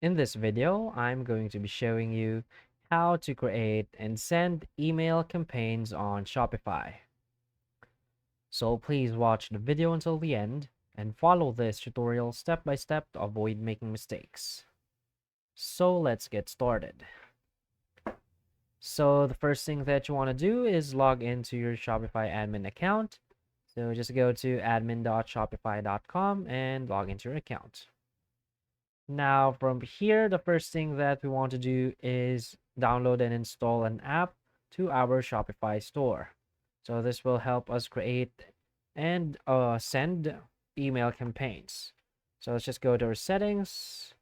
In this video, I'm going to be showing you how to create and send email campaigns on Shopify. So please watch the video until the end and follow this tutorial step by step to avoid making mistakes. So let's get started. So the first thing that you want to do is log into your Shopify admin account. So just go to admin.shopify.com and log into your account. Now from here, the first thing that we want to do is download and install an app to our Shopify store. So this will help us create and send email campaigns. So let's just go to our settings.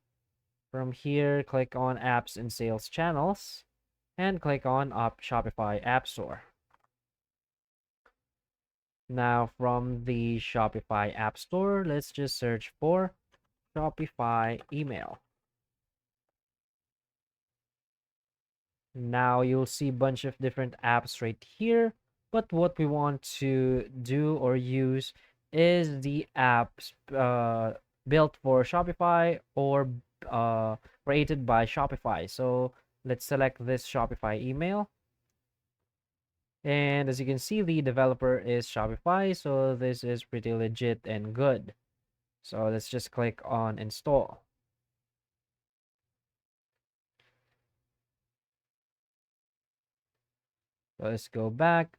From here, click on apps and sales channels and click on Shopify App Store. Now from the Shopify App Store, let's just search for Shopify email. Now you'll see a bunch of different apps right here, but what we want to do or use is the apps built for Shopify or created by Shopify. So let's select this Shopify email. And as you can see, the developer is Shopify, so this is pretty legit and good. So let's just click on install. So let's go back.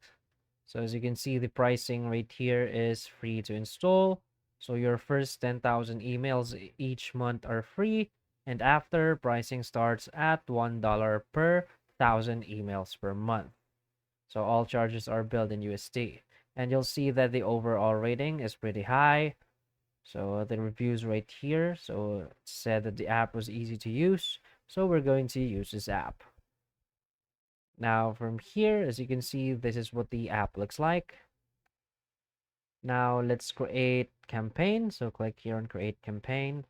So as you can see, the pricing right here is free to install. So your first 10,000 emails each month are free. And after, pricing starts at $1 per 1,000 emails per month. So all charges are billed in USD. And you'll see that the overall rating is pretty high. So the reviews right here. So it said that the app was easy to use. So we're going to use this app. Now from here, as you can see, this is what the app looks like. Now let's create campaign. So click here on create campaign.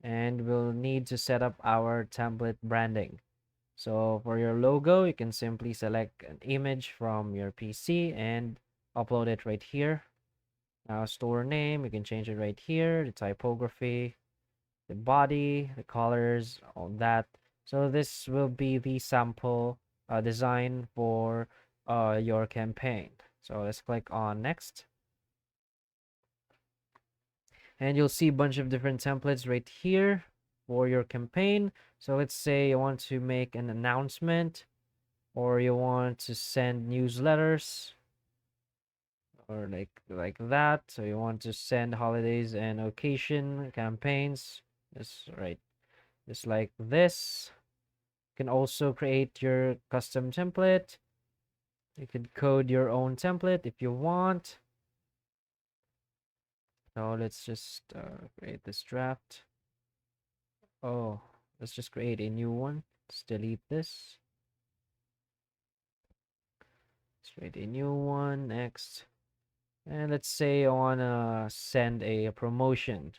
And we'll need to set up our template branding. So for your logo, you can simply select an image from your PC and upload it right here. Now store name, you can change it right here, the typography, the body, the colors, all that. So this will be the sample design for your campaign. So let's click on next. And you'll see a bunch of different templates right here for your campaign. So let's say you want to make an announcement or you want to send newsletters or like that. So you want to send holidays and occasion campaigns. Just right, just like this. You can also create your custom template. You could code your own template if you want. So let's just create this draft. Oh, let's just create a new one. Let's delete this. Let's create a new one. Next. And let's say I want to send a promotion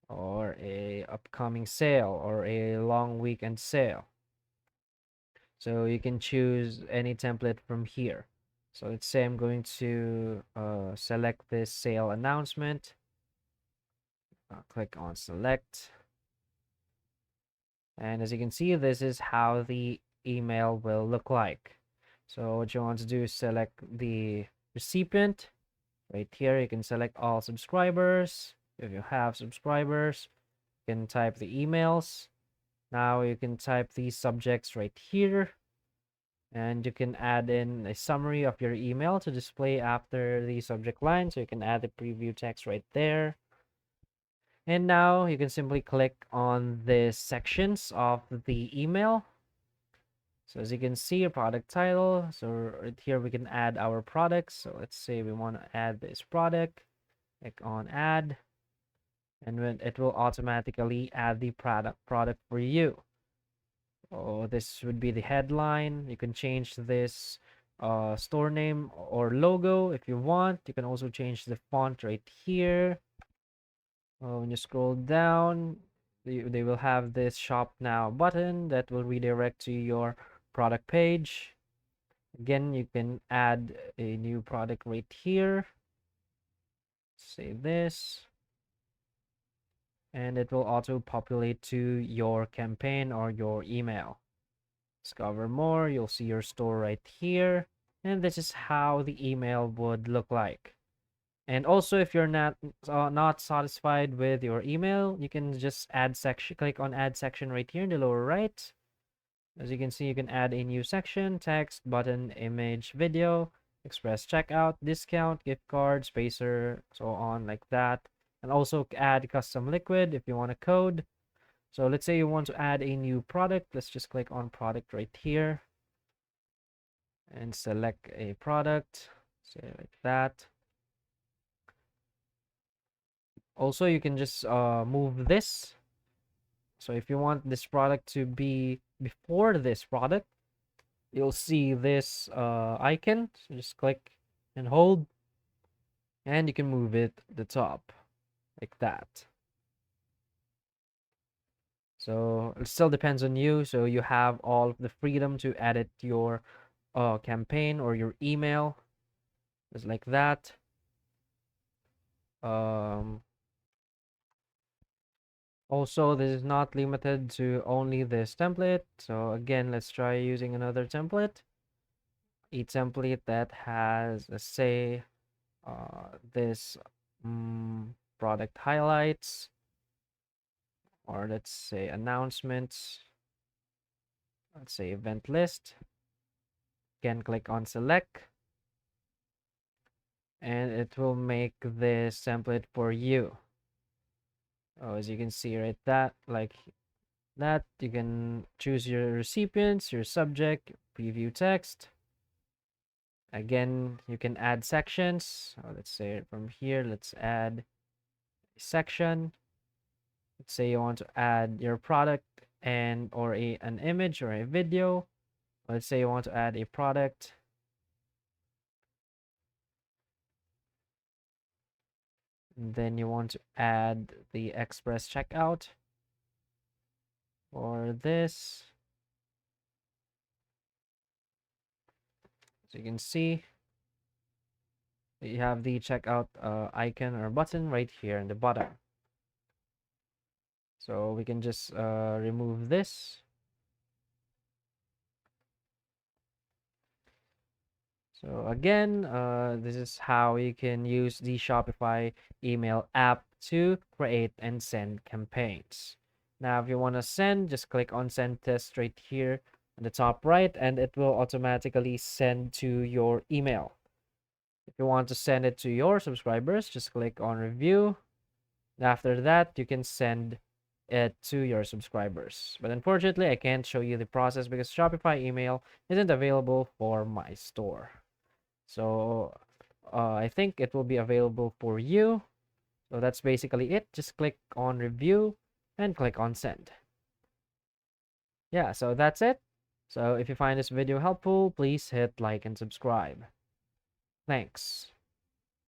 or a upcoming sale or a long weekend sale. So you can choose any template from here. So let's say I'm going to select this sale announcement. Click on select. And as you can see, this is how the email will look like. So what you want to do is select the recipient. Right here, you can select all subscribers. If you have subscribers, you can type the emails. Now you can type the subjects right here. And you can add in a summary of your email to display after the subject line. So you can add the preview text right there. And now you can simply click on the sections of the email. So as you can see, your product title. So right here we can add our products. So let's say we want to add this product. Click on add. And then it will automatically add the product for you. Oh, this would be the headline. You can change this store name or logo if you want. You can also change the font right here. When you scroll down, they will have this shop now button that will redirect to your product page. Again, you can add a new product right here. Say this. and it will auto populate to your campaign or your email. Discover more, you'll see your store right here, and this is how the email would look like. And also, if you're not satisfied with your email, you can just add section, click on add section right here in the lower right. As you can see, you can add a new section: text, button, image, video, express checkout, discount, gift card, spacer, so on, like that. And also add custom liquid if you want a code. So let's say you want to add a new product. Let's just click on product right here and select a product, say like that. Also, you can just move this. So if you want this product to be before this product, you'll see this icon. So just click and hold, and you can move it to the top like that. So it still depends on you. So you have all of the freedom to edit your campaign or your email, just like that. Um, Also, this is not limited to only this template. So again, let's try using another template. A template that has, let's say, this product highlights, or let's say announcements. Let's say event list. Again, click on select, and it will make this template for you. Oh, as you can see right that, like that, you can choose your recipients, your subject, preview text. Again, you can add sections. Let's say from here, let's add a section. Let's say you want to add your product and or an image or a video. Let's say you want to add a product. And then you want to add the express checkout or this. So you can see you have the checkout icon or button right here in the bottom. So we can just remove this. So again, this is how you can use the Shopify email app to create and send campaigns. Now, if you want to send, just click on send test right here on the top right, and it will automatically send to your email. If you want to send it to your subscribers, just click on review. After that, you can send it to your subscribers. But unfortunately, I can't show you the process because Shopify email isn't available for my store. So I think it will be available for you. So that's basically it. Just click on review and click on send. Yeah, so that's it. So if you find this video helpful, please hit like and subscribe. Thanks.